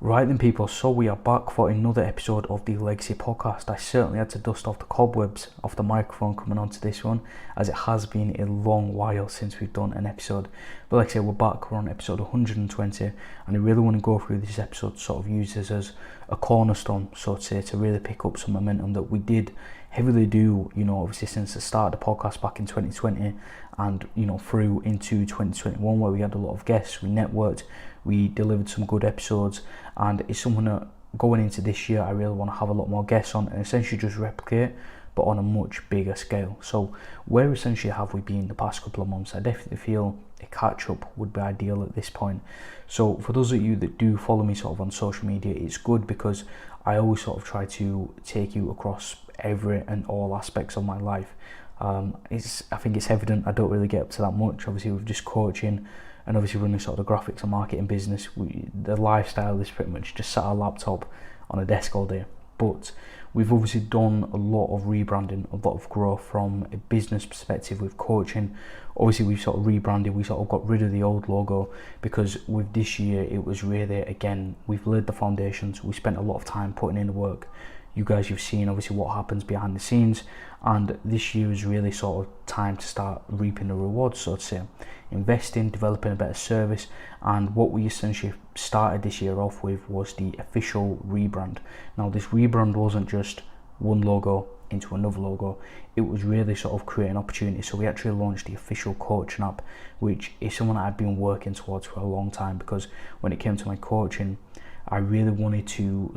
Right then people, so we are back for another episode of the Legacy Podcast. I certainly had to dust off the cobwebs off the microphone coming onto this one, as it has been a long while since we've done an episode. But like I said, we're back, we're on episode 120, and I really want to go through this episode, sort of use this as a cornerstone, so to say, to really pick up some momentum that we did heavily do, obviously since the start of the podcast back in 2020 and, through into 2021, where we had a lot of guests, we networked, we delivered some good episodes, and it's something that going into this year I really want to have a lot more guests on and essentially just replicate, but on a much bigger scale. So where essentially have we been the past couple of months? I definitely feel a catch up would be ideal at this point. So for those of you that do follow me sort of on social media, it's good because I always sort of try to take you across every and all aspects of my life. I think it's evident I don't really get up to that much, obviously with just coaching and obviously running sort of the graphics and marketing business. The lifestyle is pretty much just sat at a laptop on a desk all day. But we've obviously done a lot of rebranding, a lot of growth from a business perspective with coaching. Obviously we've sort of rebranded, we sort of got rid of the old logo because with this year it was really, again, we've laid the foundations, we spent a lot of time putting in the work. You guys, you've seen obviously what happens behind the scenes, and this year is really sort of time to start reaping the rewards, so to say. Investing, developing a better service, and what we essentially started this year off with was the official rebrand. Now this rebrand wasn't just one logo into another logo, it was really sort of creating opportunity. So we actually launched the official coaching app, which is something that I've been working towards for a long time, because when it came to my coaching, I really wanted to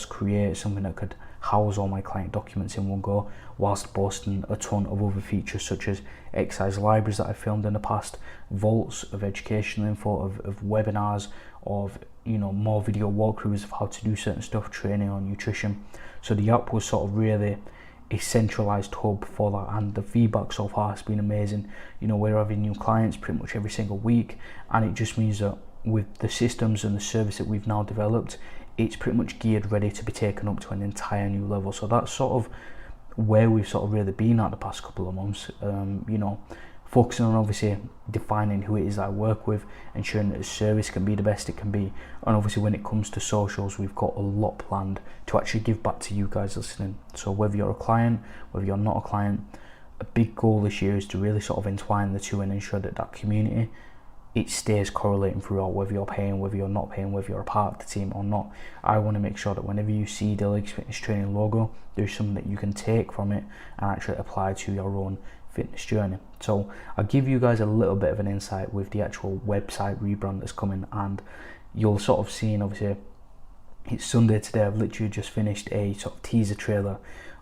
create something that could house all my client documents in one go, whilst boasting a ton of other features such as exercise libraries that I filmed in the past, vaults of educational info, of webinars, of more video walkthroughs of how to do certain stuff, training on nutrition. So the app was sort of really a centralized hub for that, and the feedback so far has been amazing. We're having new clients pretty much every single week, and it just means that with the systems and the service that we've now developed, it's pretty much geared ready to be taken up to an entire new level. So that's sort of where we've sort of really been at the past couple of months, focusing on obviously defining who it is that I work with, ensuring that the service can be the best it can be, and obviously when it comes to socials, we've got a lot planned to actually give back to you guys listening. So whether you're a client, whether you're not a client, a big goal this year is to really sort of entwine the two and ensure that community, it stays correlating throughout, whether you're paying, whether you're not paying, whether you're a part of the team or not. I want to make sure that whenever you see the Legacy Fitness Training logo, there's something that you can take from it and actually apply to your own fitness journey. So I'll give you guys a little bit of an insight with the actual website rebrand that's coming, and you'll sort of see, obviously it's Sunday today, I've literally just finished a sort of teaser trailer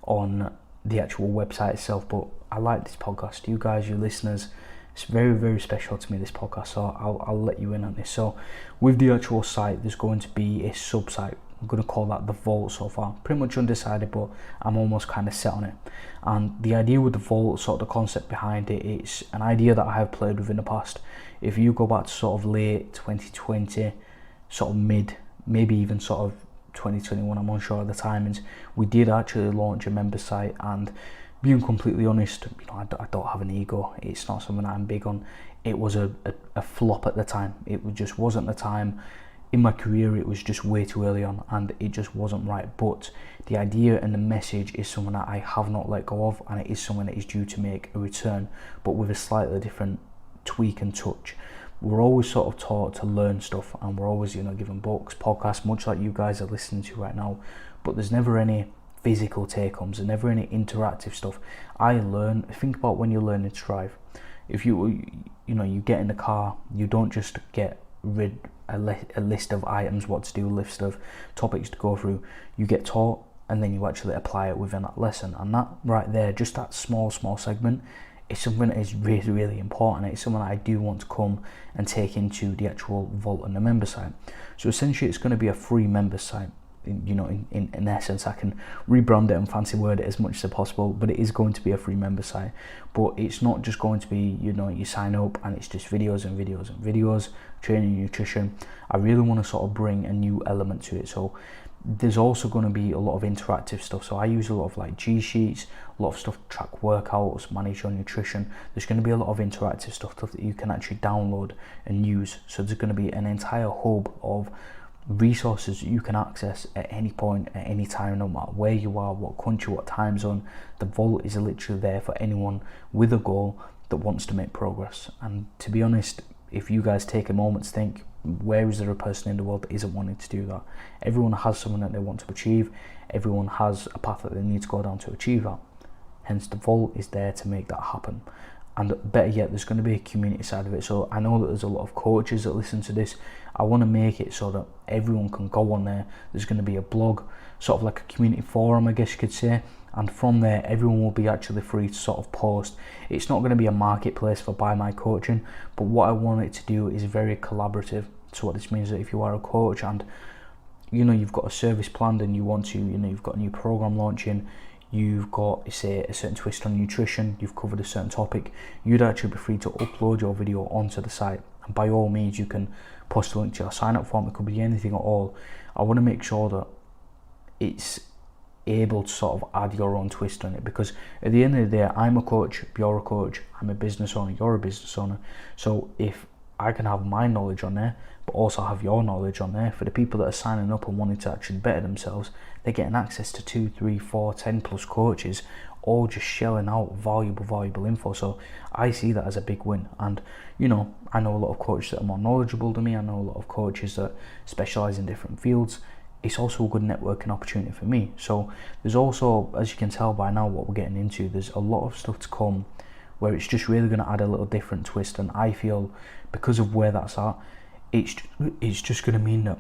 on the actual website itself. But I like this podcast, you guys, you listeners, it's very, very special to me, this podcast, so I'll let you in on this. So with the actual site, there's going to be a sub-site. I'm going to call that the Vault so far. Pretty much undecided, but I'm almost kind of set on it. And the idea with the Vault, sort of the concept behind it, it's an idea that I have played with in the past. If you go back to sort of late 2020, sort of mid, maybe even sort of 2021, I'm unsure of the timings, we did actually launch a member site, and being completely honest, I don't have an ego. It's not something I'm big on. It was a flop at the time. It just wasn't the time in my career. It was just way too early on, and it just wasn't right. But the idea and the message is something that I have not let go of, and it is something that is due to make a return, but with a slightly different tweak and touch. We're always sort of taught to learn stuff, and we're always given books, podcasts, much like you guys are listening to right now, but there's never any physical take-homes and never any interactive stuff. Think about when you're learning to drive. If you get in the car, you don't just get a list of items what to do, list of topics to go through. You get taught, and then you actually apply it within that lesson, and that right there, just that small segment, is something that is really, really important. It's something that I do want to come and take into the actual Vault and the member site. So essentially it's going to be a free member site. In essence, I can rebrand it and fancy word it as much as possible, but it is going to be a free member site. But it's not just going to be, you sign up and it's just videos and videos and videos, training, nutrition. I really want to sort of bring a new element to it. So there's also going to be a lot of interactive stuff. So I use a lot of like G-sheets, a lot of stuff to track workouts, manage your nutrition. There's going to be a lot of interactive stuff that you can actually download and use. So there's going to be an entire hub of resources you can access at any point, at any time, no matter where you are, what country, what time zone. The vault is literally there for anyone with a goal that wants to make progress. And to be honest, if you guys take a moment to think, where is there a person in the world that isn't wanting to do that? Everyone has something that they want to achieve. Everyone has a path that they need to go down to achieve that. Hence, the vault is there to make that happen. And better yet, there's going to be a community side of it. So I know that there's a lot of coaches that listen to this. I want to make it so that everyone can go on there. There's going to be a blog, sort of like a community forum, I guess you could say. And from there, everyone will be actually free to sort of post. It's not going to be a marketplace for buy my coaching, but what I want it to do is very collaborative. So what this means is that if you are a coach and you've got a service planned and you want to, you've got a new program launching, you've got, say, a certain twist on nutrition, you've covered a certain topic, you'd actually be free to upload your video onto the site. And by all means, you can post a link to your sign up form. It could be anything at all. I want to make sure that it's able to sort of add your own twist on it, because at the end of the day, I'm a coach, you're a coach, I'm a business owner, you're a business owner. So if I can have my knowledge on there, but also have your knowledge on there, for the people that are signing up and wanting to actually better themselves, they're getting access to 2, 3, 4, 10 plus coaches, all just shelling out valuable info. So I see that as a big win. And I know a lot of coaches that are more knowledgeable than me. I know a lot of coaches that specialize in different fields. It's also a good networking opportunity for me. So there's also, as you can tell by now what we're getting into, there's a lot of stuff to come where it's just really going to add a little different twist. And I feel because of where that's at, it's just going to mean that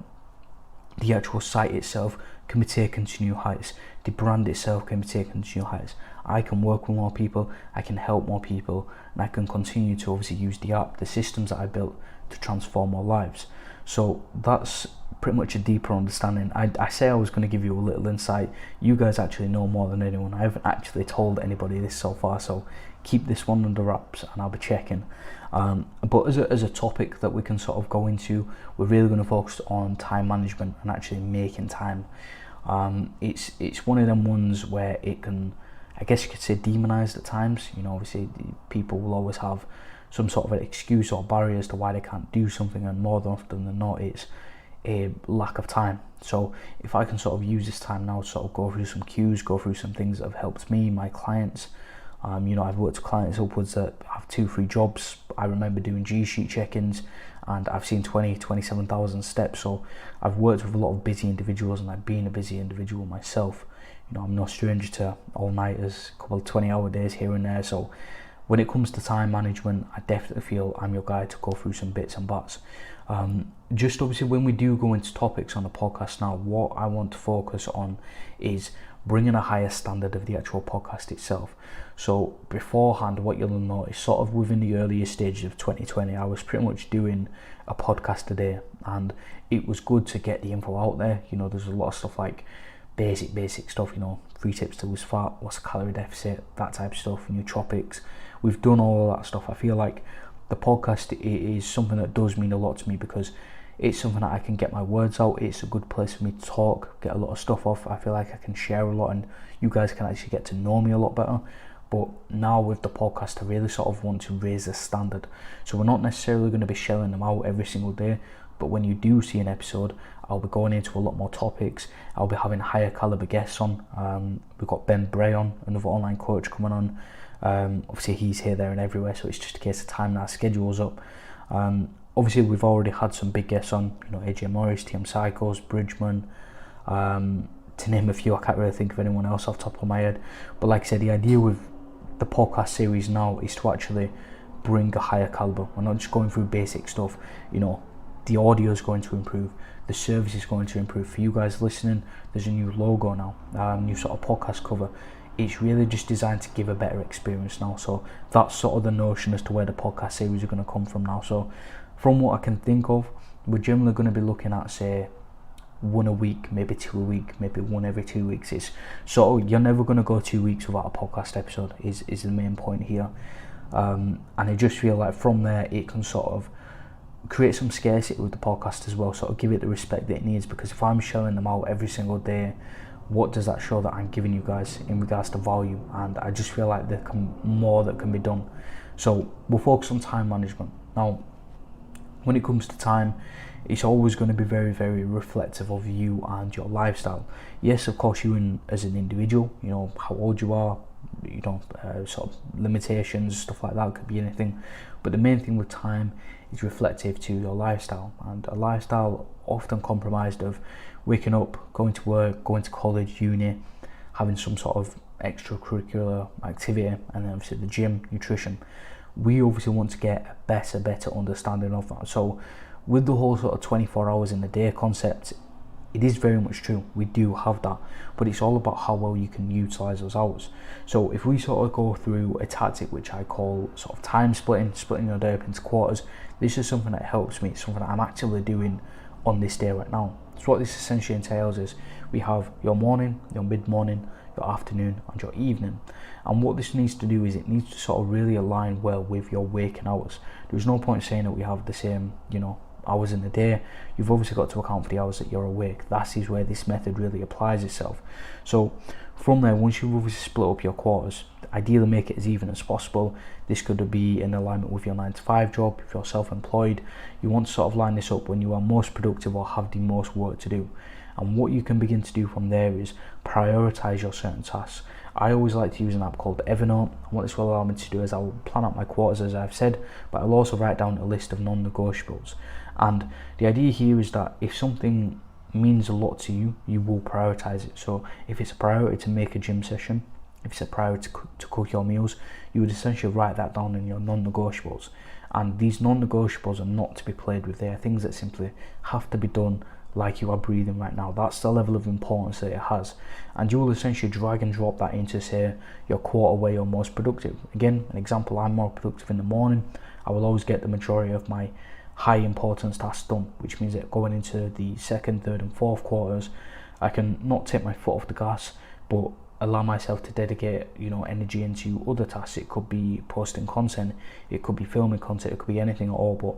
the actual site itself can be taken to new heights. The brand itself can be taken to new heights. I can work with more people, I can help more people, and I can continue to obviously use the app, the systems that I built to transform our lives. So that's pretty much a deeper understanding. I say I was going to give you a little insight. You guys actually know more than anyone. I haven't actually told anybody this so far, so keep this one under wraps and I'll be checking. But as a topic that we can sort of go into, we're really going to focus on time management and actually making time. It's one of them ones where it can, I guess you could say, demonized at times. Obviously people will always have some sort of an excuse or barrier as to why they can't do something, and more than often than not it's a lack of time. So if I can sort of use this time now to sort of go through some cues, go through some things that have helped me, my clients. I've worked with clients upwards that have 2-3 jobs. I remember doing G-sheet check-ins and I've seen 27,000 steps. So I've worked with a lot of busy individuals, and I've been a busy individual myself. I'm no stranger to all-nighters, a couple of 20-hour days here and there. So when it comes to time management, I definitely feel I'm your guy to go through some bits and bats. Just obviously when we do go into topics on the podcast now, what I want to focus on is bringing a higher standard of the actual podcast itself. So beforehand, what you'll notice, sort of within the earlier stages of 2020, I was pretty much doing a podcast a day, and it was good to get the info out there. There's a lot of stuff like basic stuff, 3 tips to lose fat, what's a calorie deficit, that type of stuff, nootropics. We've done all of that stuff. I feel like the podcast is something that does mean a lot to me, because it's something that I can get my words out. It's a good place for me to talk, get a lot of stuff off. I feel like I can share a lot, and you guys can actually get to know me a lot better. But now with the podcast, I really sort of want to raise the standard. So we're not necessarily going to be shelling them out every single day, but when you do see an episode, I'll be going into a lot more topics. I'll be having higher caliber guests on. We've got Ben Bray on, another online coach, coming on. Obviously he's here, there and everywhere, so it's just a case of time our schedule's up. Obviously we've already had some big guests on, AJ Morris, TM Psychos, Bridgman, to name a few. I can't really think of anyone else off the top of my head. But like I said, the idea with the podcast series now is to actually bring a higher caliber. We're not just going through basic stuff. The audio is going to improve, the service is going to improve. For you guys listening, there's a new logo now, new sort of podcast cover. It's really just designed to give a better experience now. So that's sort of the notion as to where the podcast series are going to come from now. So from what I can think of, we're generally going to be looking at, say, 1 a week, maybe 2 a week, maybe 1 every 2 weeks. It's sort of, you're never going to go 2 weeks without a podcast episode is the main point here. And I just feel like from there it can sort of create some scarcity with the podcast as well, sort of give it the respect that it needs, because if I'm showing them out every single day, what does that show that I'm giving you guys in regards to value? And I just feel like there can more that can be done. So we'll focus on time management. Now, when it comes to time, it's always going to be very, very reflective of you and your lifestyle. Yes, of course, as an individual, how old you are, sort of limitations, stuff like that, could be anything. But the main thing with time is reflective to your lifestyle, and a lifestyle often comprised of waking up, going to work, going to college, uni, having some sort of extracurricular activity, and then obviously the gym, nutrition. We obviously want to get a better understanding of that. So with the whole sort of 24 hours in the day concept, it is very much true, we do have that, but it's all about how well you can utilize those hours. So if we sort of go through a tactic which I call sort of time splitting your day up into quarters, this is something that helps me, it's something that I'm actively doing on this day right now. So what this essentially entails is we have your morning, your mid-morning, your afternoon and your evening, and what this needs to do is it needs to sort of really align well with your waking hours. There's no point saying that we have the same hours in the day. You've obviously got to account for the hours that you're awake. That is where this method really applies itself. So from there, once you've obviously split up your quarters, ideally make it as even as possible. This could be in alignment with your 9-to-5 job. If you're self-employed, you want to sort of line this up when you are most productive or have the most work to do. And what you can begin to do from there is prioritize your certain tasks. I always like to use an app called Evernote, and what this will allow me to do is I'll plan out my quarters as I've said, but I'll also write down a list of non-negotiables. And the idea here is that if something means a lot to you, you will prioritize it. So if it's a priority to make a gym session, if it's a priority to cook your meals, you would essentially write that down in your non-negotiables. And these non-negotiables are not to be played with. They are things that simply have to be done like you are breathing right now. That's the level of importance that it has. And you will essentially drag and drop that into, say, your quarter where you're most productive. Again, an example, I'm more productive in the morning. I will always get the majority of my high importance tasks done, which means that going into the second, third and fourth quarters, I can not take my foot off the gas, but allow myself to dedicate energy into other tasks. It could be posting content, it could be filming content, it could be anything at all, but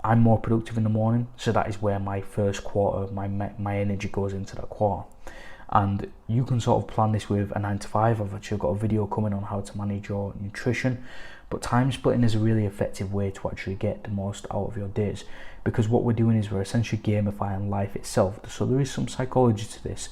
I'm more productive in the morning, so that is where my first quarter, my energy goes into that quarter. And you can sort of plan this with a 9-to-5. I've actually got a video coming on how to manage your nutrition, but time splitting is a really effective way to actually get the most out of your days, because what we're doing is we're essentially gamifying life itself. So there is some psychology to this.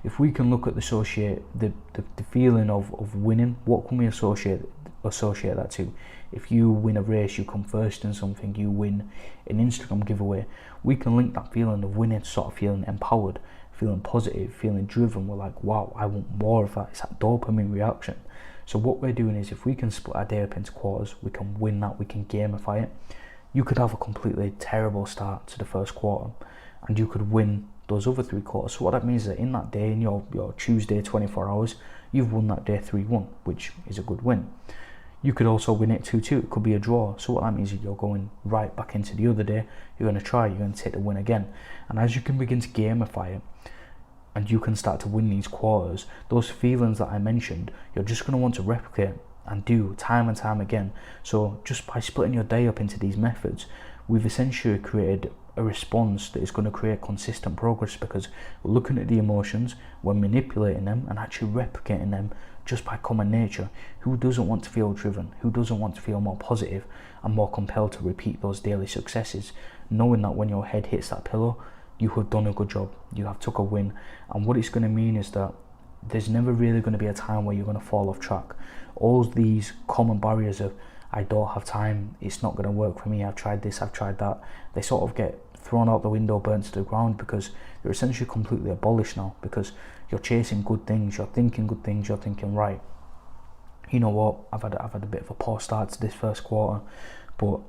If we can look at the feeling of winning, what can we associate that to? If you win a race, you come first in something, you win an Instagram giveaway, we can link that feeling of winning to sort of feeling empowered, feeling positive, feeling driven. We're like, wow, I want more of that. It's that dopamine reaction. So what we're doing is, if we can split our day up into quarters, we can win that, we can gamify it. You could have a completely terrible start to the first quarter, and you could win those other 3 quarters. So what that means is that in that day, in your Tuesday 24 hours, you've won that day 3-1, which is a good win. You could also win it 2-2, it could be a draw. So what that means is you're going right back into the other day, you're going to take the win again. And as you can begin to gamify it, and you can start to win these quarters, those feelings that I mentioned, you're just going to want to replicate and do time and time again. So just by splitting your day up into these methods, we've essentially created a response that is going to create consistent progress, because we're looking at the emotions, we're manipulating them and actually replicating them just by common nature. Who doesn't want to feel driven? Who doesn't want to feel more positive and more compelled to repeat those daily successes, knowing that when your head hits that pillow, you have done a good job, you have took a win. And what it's going to mean is that there's never really going to be a time where you're going to fall off track. All these common barriers of, I don't have time, it's not going to work for me, I've tried this, I've tried that, they sort of get thrown out the window, burnt to the ground, because they're essentially completely abolished now, because you're chasing good things, you're thinking good things, you're thinking, right, you know what, I've had a bit of a poor start to this first quarter, but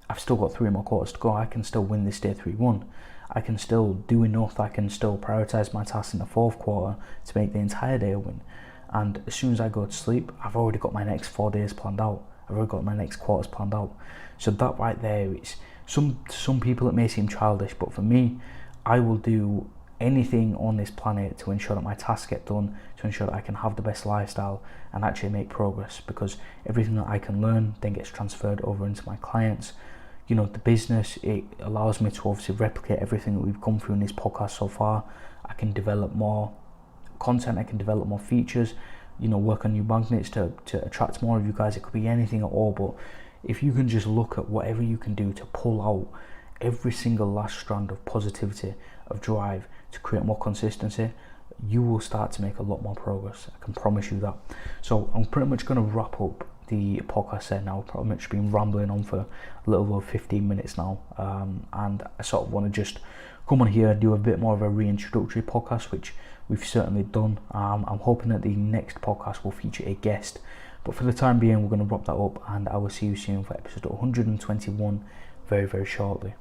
I've still got 3 more quarters to go. I can still win this day 3-1. I can still do enough, I can still prioritize my tasks in the 4th quarter to make the entire day a win. And as soon as I go to sleep, I've already got my next 4 days planned out, I've already got my next quarters planned out. So that right there, it's some people it may seem childish, but for me, I will do anything on this planet to ensure that my tasks get done, to ensure that I can have the best lifestyle and actually make progress, because everything that I can learn then gets transferred over into my clients. The business, it allows me to obviously replicate everything that we've come through in this podcast so far. I can develop more content, I can develop more features, work on new magnets to attract more of you guys. It could be anything at all, but if you can just look at whatever you can do to pull out every single last strand of positivity, of drive to create more consistency, you will start to make a lot more progress. I can promise you that. So I'm pretty much going to wrap up the podcast there now. I've pretty much been rambling on for a little over 15 minutes now, and I sort of want to just come on here and do a bit more of a reintroductory podcast, which we've certainly done. I'm hoping that the next podcast will feature a guest, but for the time being we're going to wrap that up, and I will see you soon for episode 121 very, very shortly.